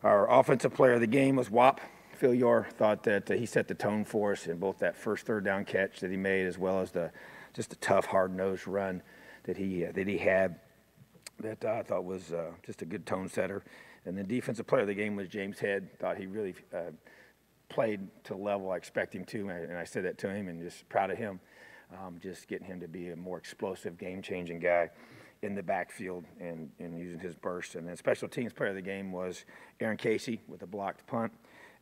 Our offensive player of the game was Whop. Phil Yor thought that he set the tone for us in both that first third down catch that he made, as well as just the tough, hard-nosed run that he had. That I thought was just a good tone setter. And the defensive player of the game was James Head. Thought he really played to the level I expect him to, and I said that to him, and just proud of him, just getting him to be a more explosive, game-changing guy in the backfield and using his burst. And then special teams player of the game was Aaron Casey with a blocked punt,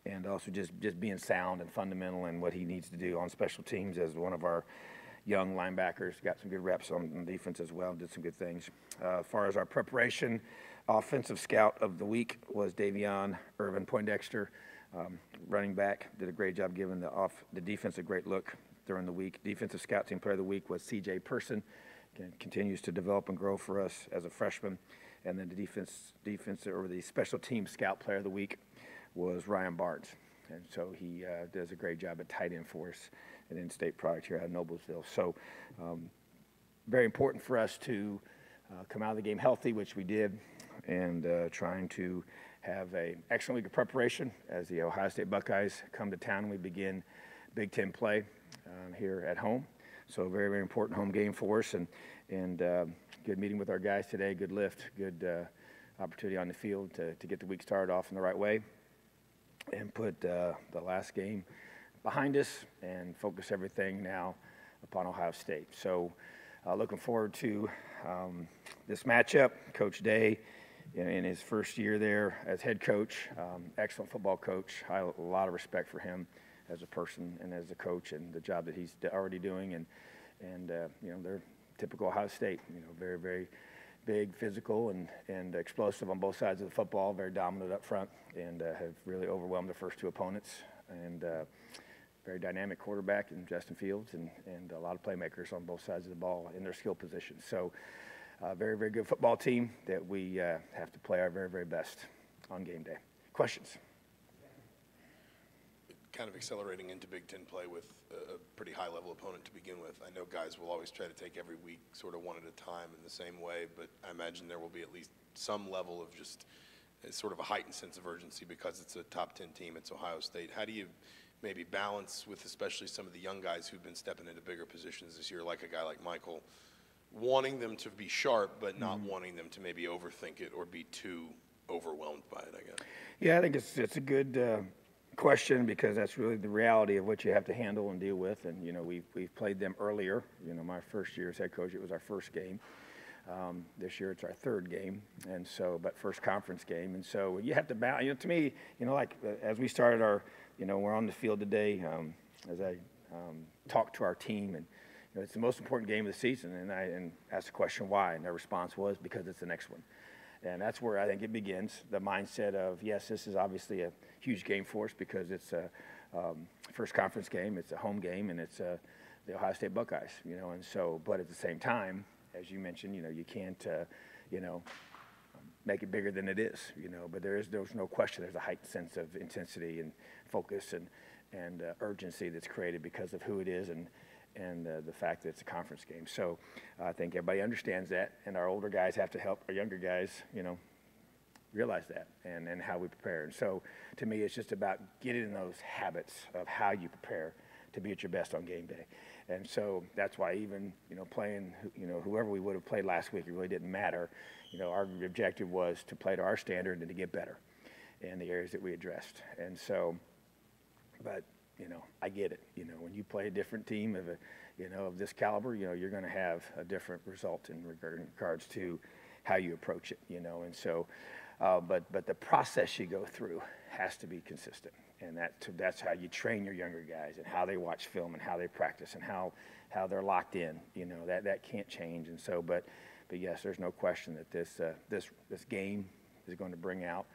and also just being sound and fundamental in what he needs to do on special teams as one of our young linebackers. Got some good reps on defense as well, did some good things. As far as our preparation, offensive scout of the week was Davion Irvin Poindexter, running back. Did a great job giving the defense a great look during the week. Defensive scout team player of the week was C.J. Person. Again, continues to develop and grow for us as a freshman. And then the special team scout player of the week was Ryan Barnes. And so he does a great job at tight end for us, an in-state product here out of Noblesville. So very important for us to come out of the game healthy, which we did, and trying to have an excellent week of preparation as the Ohio State Buckeyes come to town and we begin Big Ten play here at home. So very, very important home game for us, and good meeting with our guys today, good lift, good opportunity on the field to get the week started off in the right way and put the last game behind us and focus everything now upon Ohio State. So looking forward to this matchup. Coach Day, in his first year there as head coach, excellent football coach. I have a lot of respect for him as a person and as a coach and the job that he's already doing. And they're typical Ohio State, very, very big, physical, and explosive on both sides of the football, very dominant up front, and have really overwhelmed the first two opponents. And very dynamic quarterback in Justin Fields, and a lot of playmakers on both sides of the ball in their skill positions. So very, very good football team that we have to play our very, very best on game day. Questions? Kind of accelerating into Big Ten play with a pretty high-level opponent to begin with. I know guys will always try to take every week sort of one at a time in the same way, but I imagine there will be at least some level of just sort of a heightened sense of urgency because it's a top 10 team, it's Ohio State. How do you maybe balance with especially some of the young guys who've been stepping into bigger positions this year, like a guy like Michael, wanting them to be sharp but not wanting them to maybe overthink it or be too overwhelmed by it, I guess? Yeah, I think it's a good question because that's really the reality of what you have to handle and deal with. And we've played them earlier. My first year as head coach, it was our first game. This year it's our third game, and so but first conference game. And so you have to balance. To me, like as we started our, we're on the field today. As I talked to our team, and it's the most important game of the season. And I asked the question why, and their response was because it's the next one. And that's where I think it begins, the mindset of, yes, this is obviously a huge game for us because it's a first conference game, it's a home game, and it's the Ohio State Buckeyes, and so, but at the same time, as you mentioned, you can't, make it bigger than it is, but there's no question there's a heightened sense of intensity and focus and urgency that's created because of who it is and the fact that it's a conference game. So I think everybody understands that, and our older guys have to help our younger guys, realize that and how we prepare. And so to me, it's just about getting in those habits of how you prepare to be at your best on game day. And so that's why even, playing, whoever we would have played last week, it really didn't matter. Our objective was to play to our standard and to get better in the areas that we addressed. And so, but I get it. When you play a different team of this caliber, you're going to have a different result in regards to how you approach it, and so, but the process you go through has to be consistent, and that's how you train your younger guys and how they watch film and how they practice and how they're locked in. That can't change, and so, but yes, there's no question that this game is going to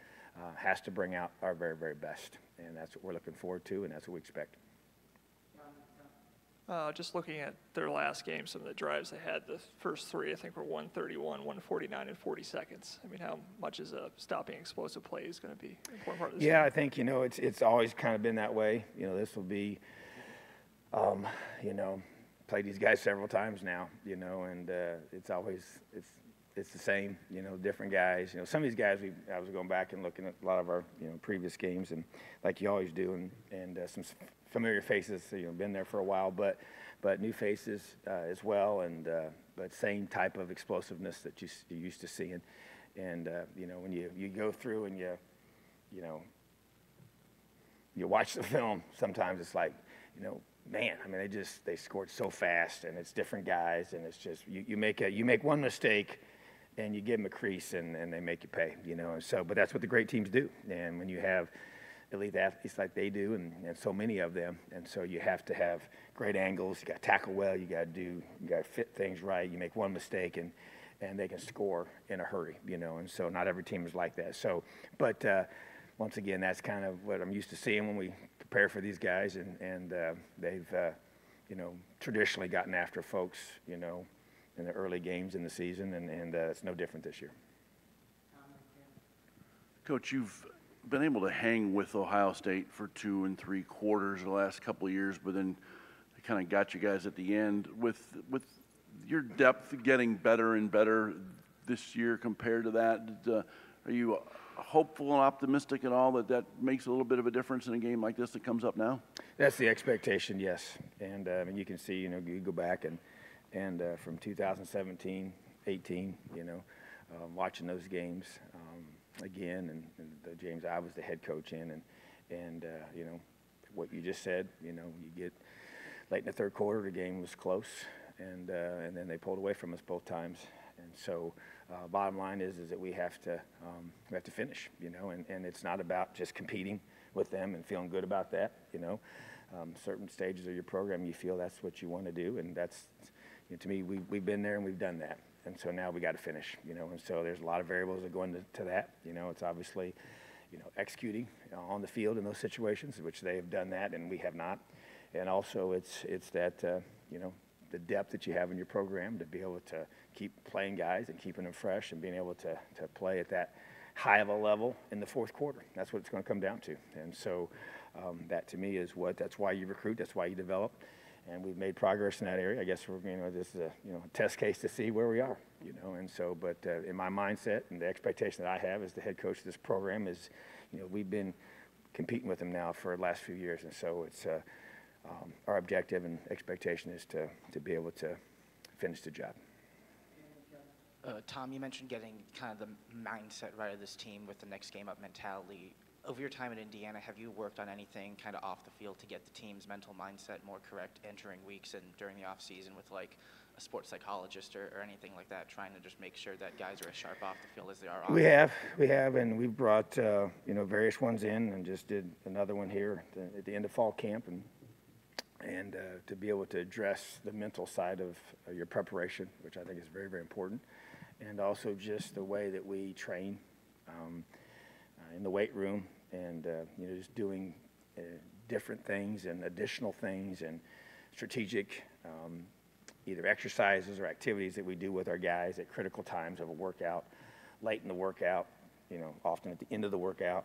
has to bring out our very, very best. And that's what we're looking forward to, and that's what we expect. Just looking at their last game, some of the drives they had, the first three, I think, were 131, 149, and 40 seconds. I mean, how much is stopping explosive plays going to be an important part of this game? I think, it's always kind of been that way. This will be, played these guys several times now, and it's it's the same, different guys. Some of these guys, I was going back and looking at a lot of our, previous games, and like you always do, and some familiar faces, been there for a while, but new faces as well, and but same type of explosiveness that you're used to seeing. And, when you go through and you watch the film, sometimes it's like, man, I mean, they scored so fast, and it's different guys, and it's just, you make one mistake, and you give them a crease, and they make you pay, and so, but that's what the great teams do. And when you have elite athletes like they do, and so many of them, and so you have to have great angles, you got to tackle well, you got to fit things right, you make one mistake, and they can score in a hurry, and so not every team is like that. So, but once again, that's kind of what I'm used to seeing when we prepare for these guys, and they've, traditionally gotten after folks, in the early games in the season, and it's no different this year. Coach, you've been able to hang with Ohio State for 2 and 3 quarters the last couple of years, but then they kind of got you guys at the end. With your depth getting better and better this year compared to that, are you hopeful and optimistic at all that makes a little bit of a difference in a game like this that comes up now? That's the expectation, yes. And you can see, you go back and from 2017, 18, watching those games again, and the games I was the head coach in, and what you just said, you get late in the third quarter, the game was close, and then they pulled away from us both times. And so, bottom line is that we have to finish, and it's not about just competing with them and feeling good about that, certain stages of your program, you feel that's what you want to do, and that's, to me, we've been there and we've done that, and so now we got to finish, and so there's a lot of variables that go into that, it's obviously, executing on the field in those situations, which they have done that and we have not, and also it's that, the depth that you have in your program to be able to keep playing guys and keeping them fresh and being able to play at that high of a level in the fourth quarter. That's what it's going to come down to. And so that to me is that's why you recruit, that's why you develop. And we've made progress in that area. I guess this is a test case to see where we are, and so, but in my mindset and the expectation that I have as the head coach of this program is, we've been competing with them now for the last few years. And so it's, our objective and expectation is to be able to finish the job. Tom, you mentioned getting kind of the mindset right of this team with the next game up mentality. Over your time in Indiana, have you worked on anything kind of off the field to get the team's mental mindset more correct entering weeks and during the off season with like a sports psychologist or anything like that, trying to just make sure that guys are as sharp off the field as they are on? We have, and we've brought various ones in, and just did another one here at the end of fall camp, and to be able to address the mental side of your preparation, which I think is very, very important, and also just the way that we train in the weight room, and just doing different things and additional things and strategic either exercises or activities that we do with our guys at critical times of a workout, late in the workout, often at the end of the workout.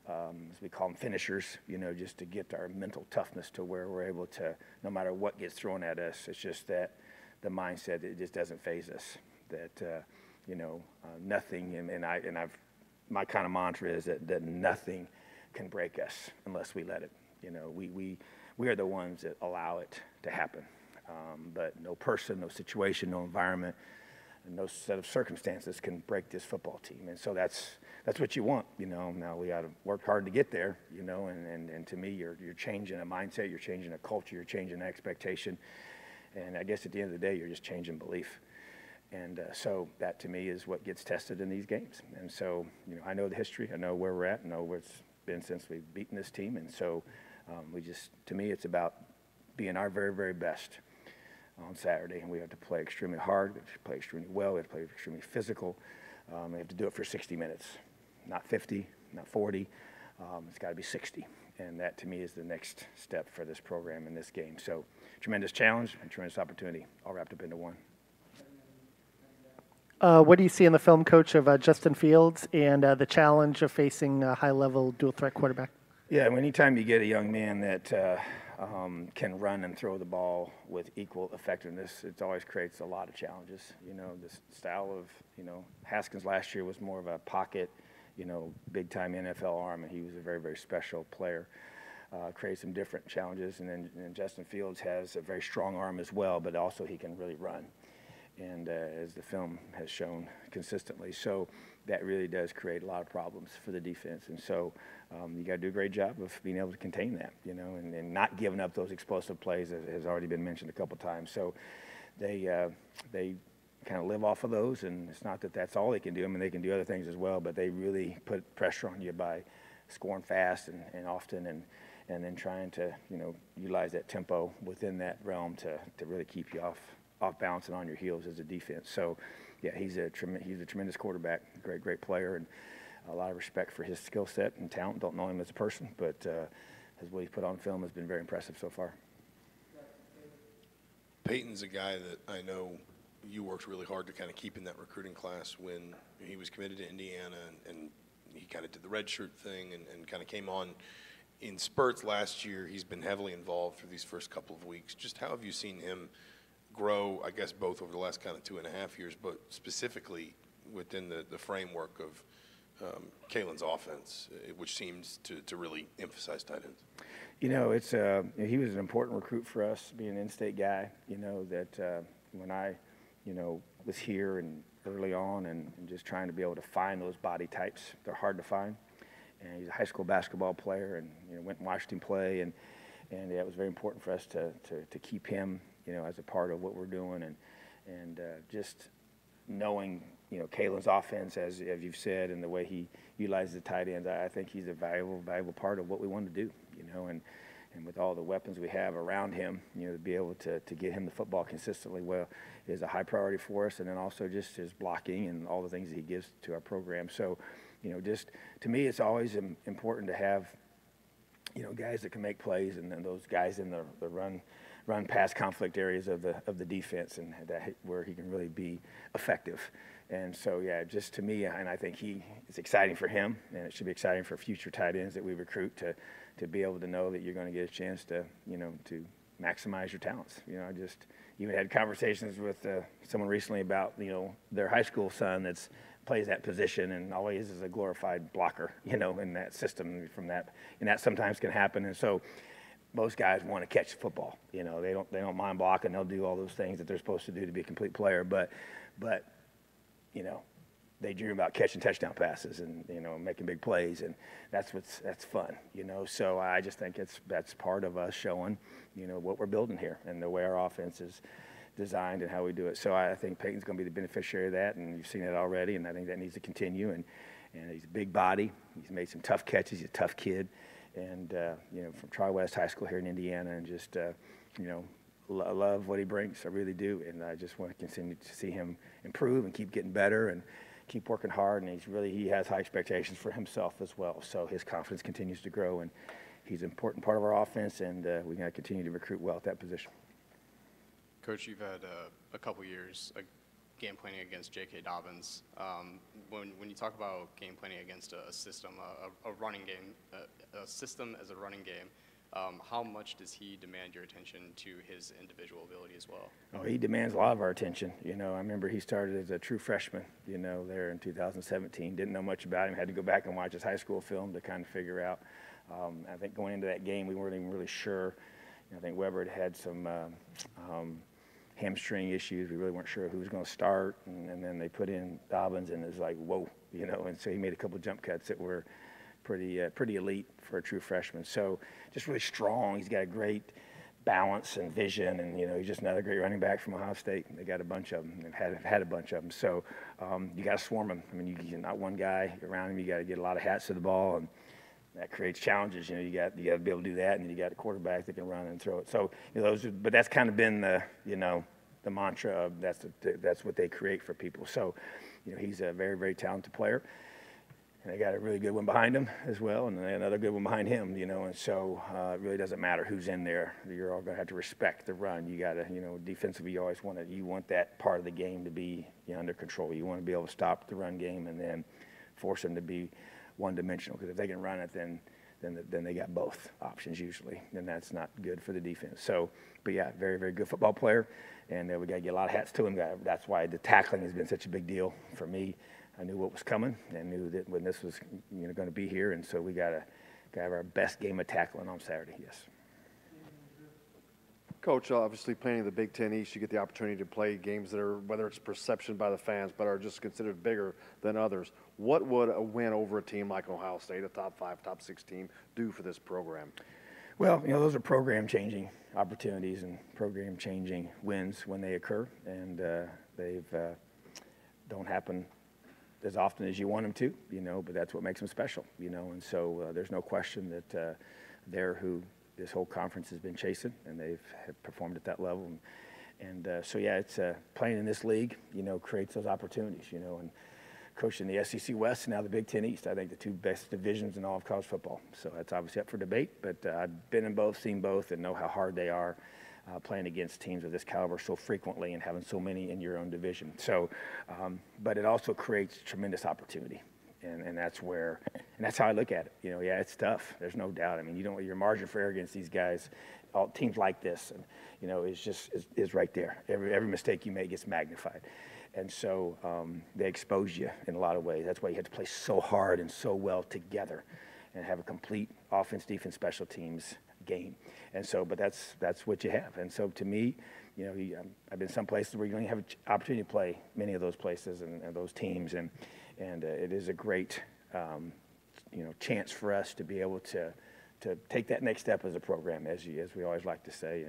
As we call them finishers, just to get our mental toughness to where we're able to, no matter what gets thrown at us, it's just that the mindset, it just doesn't faze us, that, nothing, and my kind of mantra is that nothing can break us unless we let it. We are the ones that allow it to happen, but no person, no situation, no environment, no set of circumstances can break this football team. And so that's what you want, Now we got to work hard to get there, and to me, you're changing a mindset, you're changing a culture, you're changing an expectation. And I guess at the end of the day, you're just changing belief. And so that to me is what gets tested in these games. And so, I know the history, I know where we're at, I know where it's been since we've beaten this team. And so to me, it's about being our very, very best on Saturday, and we have to play extremely hard, we have to play extremely well, we have to play extremely physical. We have to do it for 60 minutes, not 50, not 40. It's got to be 60, and that to me is the next step for this program in this game. So tremendous challenge and tremendous opportunity, all wrapped up into one. What do you see in the film, Coach, of Justin Fields and the challenge of facing a high-level dual-threat quarterback? Yeah, anytime you get a young man that can run and throw the ball with equal effectiveness, it always creates a lot of challenges. You know, this style of, you know, Haskins last year was more of a pocket, you know, big-time NFL arm, and he was a very, very special player. Creates some different challenges, and then Justin Fields has a very strong arm as well, but also he can really run, and as the film has shown consistently. So that really does create a lot of problems for the defense, and so you got to do a great job of being able to contain that, you know, and not giving up those explosive plays, as has already been mentioned a couple times. So they kind of live off of those, and it's not that that's all they can do. I mean, they can do other things as well, but they really put pressure on you by scoring fast and often, and then trying to, you know, utilize that tempo within that realm to really keep you off balance and on your heels as a defense. So, yeah, he's a tremendous quarterback, great player, and a lot of respect for his skill set and talent. Don't know him as a person, but what he's put on film has been very impressive so far. Peyton's a guy that I know you worked really hard to kind of keep in that recruiting class when he was committed to Indiana, and he kind of did the redshirt thing and kind of came on in spurts last year. He's been heavily involved through these first couple of weeks. Just how have you seen him grow, I guess, both over the last kind of 2.5 years, but specifically within the framework of Kalen's offense, which seems to really emphasize tight ends? You know, he was an important recruit for us, being an in-state guy. You know, that when I, you know, was here and early on and just trying to be able to find those body types, they're hard to find. And he's a high school basketball player, and, you know, went and watched him play, and yeah, it was very important for us to keep him, you know, as a part of what we're doing, and just knowing, you know, Kalen's offense, as you've said, and the way he utilizes the tight ends, I think he's a valuable part of what we want to do, you know, and with all the weapons we have around him, you know, to be able to get him the football consistently well is a high priority for us, and then also just his blocking and all the things that he gives to our program. So, you know, just to me, it's always important to have, you know, guys that can make plays, and then those guys in the run pass conflict areas of the defense, and that where he can really be effective. And so, yeah, just to me, and I think it's exciting for him, and it should be exciting for future tight ends that we recruit to be able to know that you're going to get a chance to, you know, to maximize your talents. You know, I just even had conversations with someone recently about, you know, their high school son that's plays that position and always is a glorified blocker, you know, in that system from that, and that sometimes can happen. And so most guys want to catch the football, you know, they don't mind blocking. They'll do all those things that they're supposed to do to be a complete player, but you know, they dream about catching touchdown passes and, you know, making big plays, and that's fun, you know. So I just think that's part of us showing, you know, what we're building here and the way our offense is designed and how we do it. So I think Peyton's going to be the beneficiary of that, and you've seen it already, and I think that needs to continue. And he's a big body. He's made some tough catches. He's a tough kid, and you know, from Tri-West High School here in Indiana, and just you know, love what he brings. I really do, and I just want to continue to see him improve and keep getting better and keep working hard. And he has high expectations for himself as well. So his confidence continues to grow, and he's an important part of our offense, and we're going to continue to recruit well at that position. Coach, you've had a couple years game planning against J.K. Dobbins. When you talk about game planning against a system, a running game, a system as a running game, how much does he demand your attention to his individual ability as well? Oh, he demands a lot of our attention. You know, I remember he started as a true freshman, you know, there in 2017. Didn't know much about him. Had to go back and watch his high school film to kind of figure out. I think going into that game, we weren't even really sure. I think Weber had some hamstring issues. We really weren't sure who was going to start, and then they put in Dobbins, and it was like, whoa, you know, and so he made a couple jump cuts that were pretty elite for a true freshman. So just really strong. He's got a great balance and vision, and, you know, he's just another great running back from Ohio State. They got a bunch of them, and had a bunch of them. So you got to swarm him. I mean, you're not one guy around him. You got to get a lot of hats to the ball, and that creates challenges. You know, you got to be able to do that, and then you got a quarterback that can run and throw it. So, you know, but that's kind of been the, you know, the mantra of that's what they create for people. So, you know, he's a very, very talented player, and they got a really good one behind him as well, and another good one behind him. You know, and so it really doesn't matter who's in there. You're all going to have to respect the run. You got to, you know, defensively, you always want that part of the game to be, you know, under control. You want to be able to stop the run game and then force them to be one-dimensional, because if they can run it, then then they got both options usually, and that's not good for the defense. So, but yeah, very, very good football player, and we got to get a lot of hats to him. That's why the tackling has been such a big deal for me. I knew what was coming and knew that when this was going to be here, and so we got to have our best game of tackling on Saturday, yes. Coach, obviously playing in the Big Ten East, you get the opportunity to play games that are, whether it's perception by the fans, but are just considered bigger than others. What would a win over a team like Ohio State, a top 5, top 6 team, do for this program? Well, those are program-changing opportunities and program-changing wins when they occur, and they've don't happen as often as you want them to, but that's what makes them special, and so there's no question that they're who this whole conference has been chasing, and have performed at that level. And so, yeah, it's playing in this league, creates those opportunities, and coaching the SEC West and now the Big Ten East, I think the 2 best divisions in all of college football. So that's obviously up for debate, but I've been in both, seen both, and know how hard they are playing against teams of this caliber so frequently and having so many in your own division. So, but it also creates tremendous opportunity. And that's where, and that's how I look at it. Yeah, it's tough. There's no doubt. I mean, your margin for error against these guys, all teams like this, and is right there. Every mistake you make gets magnified, and so they expose you in a lot of ways. That's why you have to play so hard and so well together, and have a complete offense, defense, special teams game. And so, but that's what you have. And so, to me, I've been some places where you only have an opportunity to play many of those places and those teams, and it is a great, chance for us to be able to take that next step as a program, as we always like to say,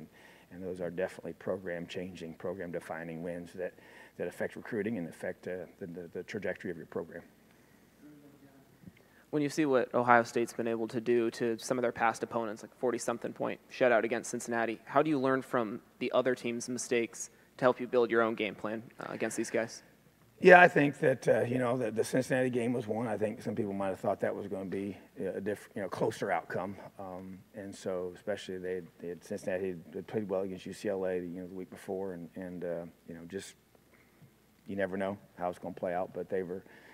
and those are definitely program-changing, program-defining wins that affect recruiting and affect the trajectory of your program. When you see what Ohio State's been able to do to some of their past opponents, like 40-something point shutout against Cincinnati, how do you learn from the other team's mistakes to help you build your own game plan against these guys? Yeah, I think that the Cincinnati game was one. I think some people might have thought that was going to be a different, closer outcome, and so especially they had Cincinnati had played well against UCLA the week before, and just you never know how it's going to play out, but it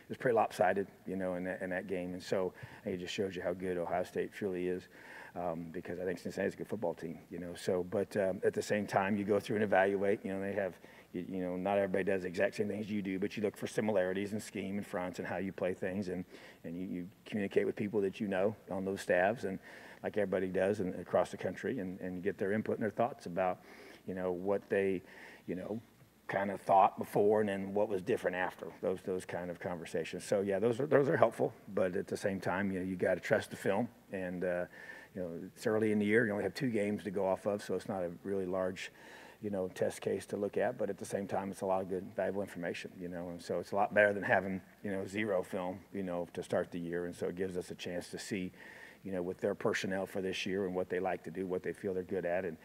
was pretty lopsided, in that game, and so I think it just shows you how good Ohio State truly is. Because I think Cincinnati's a good football team, So, but at the same time, you go through and evaluate. They have, not everybody does the exact same things you do, but you look for similarities in scheme and fronts and how you play things, and you communicate with people that on those staffs, and like everybody does and across the country, and get their input and their thoughts about, what they, kind of thought before, and then what was different after those kind of conversations. So yeah, those are helpful, but at the same time, you got to trust the film, and it's early in the year. You only have 2 games to go off of, so it's not a really large, test case to look at. But at the same time, it's a lot of good, valuable information, and so it's a lot better than having, 0 film, to start the year. And so it gives us a chance to see, with their personnel for this year and what they like to do, what they feel they're good at, and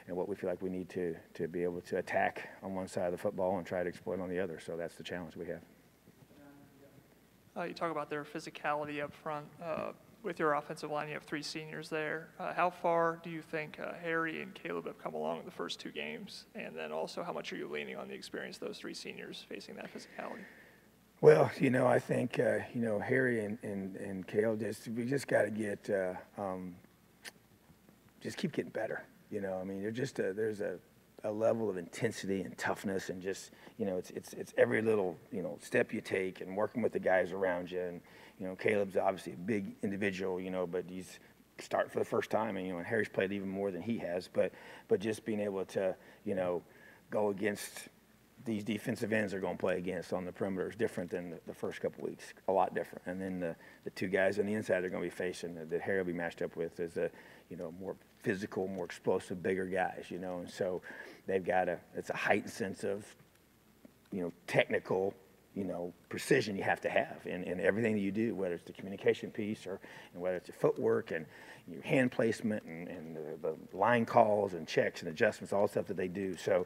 what we feel like we need to be able to attack on one side of the football and try to exploit on the other. So that's the challenge we have. You talk about their physicality up front. With your offensive line, you have 3 seniors there. How far do you think Harry and Caleb have come along in the first 2 games? And then also, how much are you leaning on the experience of those 3 seniors facing that physicality? Well, I think, Harry and Caleb, we just got to get, just keep getting better. They're just there's a level of intensity and toughness, and just, it's every little, step you take, and working with the guys around you. And, Caleb's obviously a big individual, but he's starting for the first time, and Harry's played even more than he has. But just being able to, go against these defensive ends they're going to play against on the perimeter is different than the first couple weeks, a lot different. And then the 2 guys on the inside they're going to be facing, that Harry will be matched up with, is more physical, more explosive, bigger guys, and so they've got it's a heightened sense of, technical, precision you have to have in everything that you do, whether it's the communication piece and whether it's your footwork and your hand placement and the line calls and checks and adjustments, all the stuff that they do. So,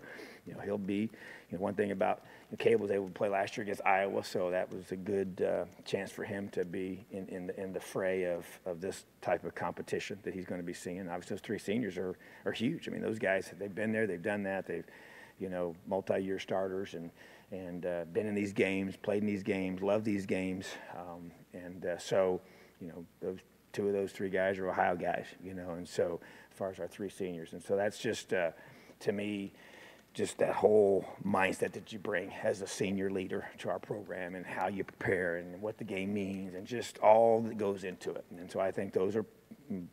he'll be, one thing about Caleb was able to play last year against Iowa, so that was a good chance for him to be in the fray of this type of competition that he's going to be seeing. Obviously, those 3 seniors are huge. Those guys, they've been there, they've done that, they've, multi-year starters and been in these games, played in these games, love these games, so those 2 of those 3 guys are Ohio guys, you know, and so as far as our 3 seniors. And so that's just, to me, just that whole mindset that you bring as a senior leader to our program and how you prepare and what the game means and just all that goes into it. And so I think those are,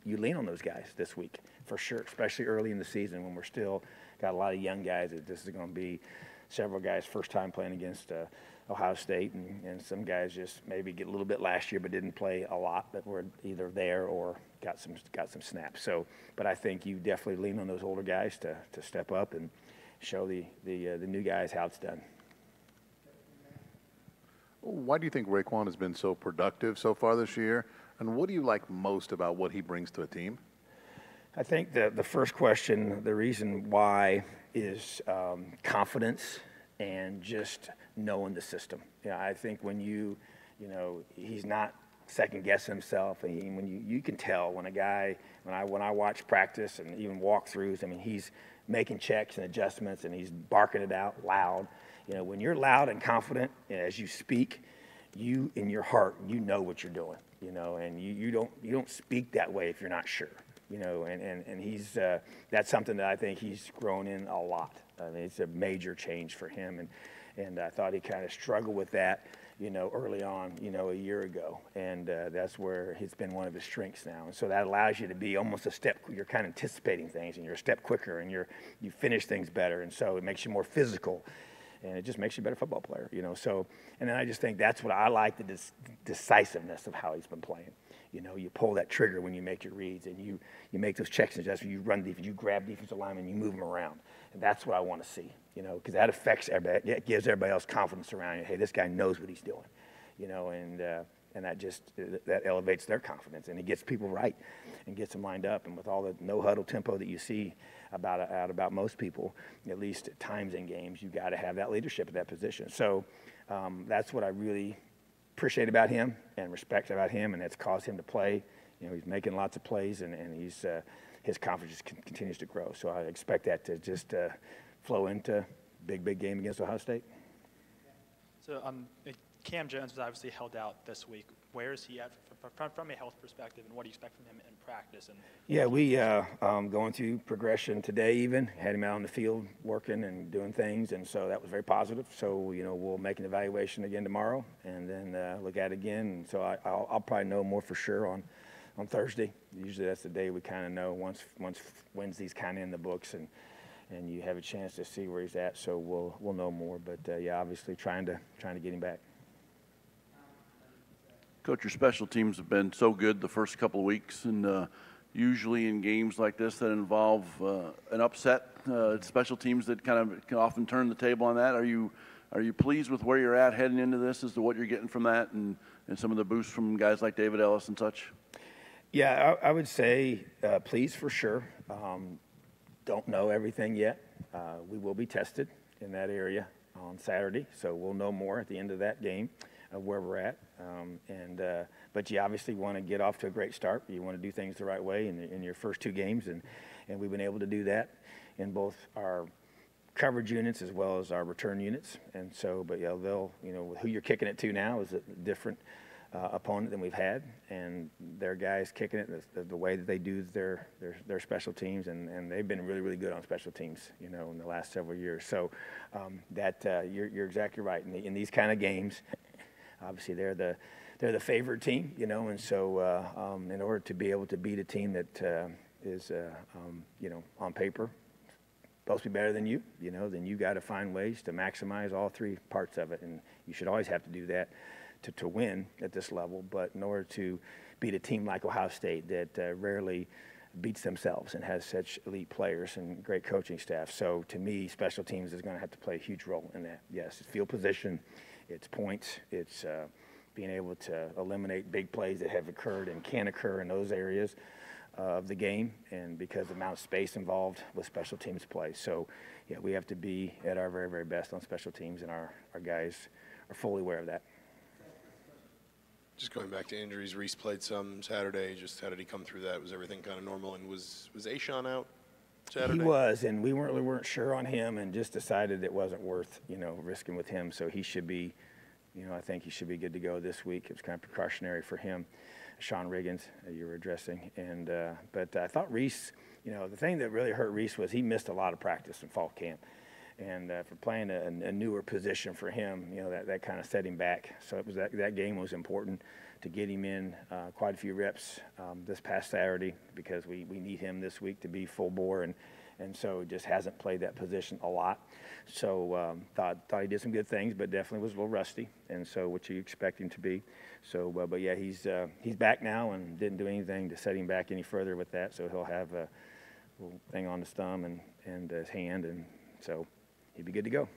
you lean on those guys this week for sure, especially early in the season when we're still got a lot of young guys. That this is going to be several guys first time playing against Ohio State, and some guys just maybe get a little bit last year but didn't play a lot, but were either there or got some snaps. So, but I think you definitely lean on those older guys to step up and show the new guys how it's done. Why do you think Raekwon has been so productive so far this year, and what do you like most about what he brings to a team? I think the first question, the reason why, is confidence and just knowing the system. Yeah, I think when you know, he's not second guessing himself. And when you can tell when a guy, when I watch practice and even walkthroughs, I mean, he's making checks and adjustments and he's barking it out loud. You know, when you're loud and confident as you speak, you in your heart, you know what you're doing, you know, and you don't speak that way if you're not sure, you know, and he's, that's something that I think he's grown in a lot. I mean, it's a major change for him. And I thought he kind of struggled with that, you know, early on, you know, a year ago. And that's where it's been one of his strengths now. And so that allows you to be almost a step, you're kind of anticipating things and you're a step quicker and you finish things better. And so it makes you more physical and it just makes you a better football player, you know. So, and then I just think that's what I like, the decisiveness of how he's been playing. You know, you pull that trigger when you make your reads and you make those checks and adjustments, you run defense, you grab defensive linemen, you move them around. And that's what I want to see, you know, because that affects everybody. It gives everybody else confidence around you. Hey, this guy knows what he's doing, you know, and that just, that elevates their confidence and it gets people right and gets them lined up. And with all the no huddle tempo that you see about most people, at least at times in games, you got to have that leadership at that position. So that's what I really appreciate about him and respect about him, and it's caused him to play. You know, he's making lots of plays, and he's his confidence continues to grow. So I expect that to just flow into big game against Ohio State. So Cam Jones was obviously held out this week. Where is he at from a health perspective, and what do you expect from him in practice? And yeah, we going through progression today even, had him out on the field working and doing things, and so that was very positive. So, you know, we'll make an evaluation again tomorrow and then look at it again. And so I'll probably know more for sure on Thursday. Usually that's the day we kind of know once Wednesday's kind of in the books and you have a chance to see where he's at. So we'll know more. But yeah, obviously trying to get him back. Coach, your special teams have been so good the first couple of weeks, and usually in games like this that involve an upset, special teams that kind of can often turn the table on that. Are you pleased with where you're at heading into this as to what you're getting from that and some of the boosts from guys like David Ellis and such? Yeah, I would say pleased for sure. Don't know everything yet. We will be tested in that area on Saturday, so we'll know more at the end of that game of where we're at. But you obviously want to get off to a great start. You want to do things the right way in your first 2 games, and we've been able to do that in both our coverage units as well as our return units. And so, but yeah, they'll, you know, who you're kicking it to now is a different opponent than we've had, and their guys kicking it the way that they do their special teams, and they've been really, really good on special teams, you know, in the last several years. So you're exactly right. In these kind of games, obviously they're the favored team, you know, and so in order to be able to beat a team that is, you know, on paper supposed to be better than you know, then you got to find ways to maximize all 3 parts of it, and you should always have to do that to win at this level. But in order to beat a team like Ohio State that rarely beats themselves and has such elite players and great coaching staff. So to me, special teams is going to have to play a huge role in that. Yes, it's field position, it's points, it's being able to eliminate big plays that have occurred and can occur in those areas of the game, and because of the amount of space involved with special teams play. So yeah, we have to be at our very, very best on special teams, and our guys are fully aware of that. Just going back to injuries, Reese played some Saturday. Just how did he come through that? Was everything kind of normal? And was A'Shawn out Saturday? He was, and we weren't sure on him, and just decided it wasn't worth, you know, risking with him. So he should be, you know, I think he should be good to go this week. It was kind of precautionary for him. Sean Riggins you were addressing. And but I thought Reese, the thing that really hurt Reese was he missed a lot of practice in fall camp. And for playing a newer position for him, that kind of set him back. So it was that game was important to get him in quite a few reps this past Saturday because we need him this week to be full bore, and so he just hasn't played that position a lot. So thought he did some good things, but definitely was a little rusty, and so what you expect him to be. So, but yeah, he's back now and didn't do anything to set him back any further with that. So he'll have a little thing on his thumb and his hand, and so he'd be good to go.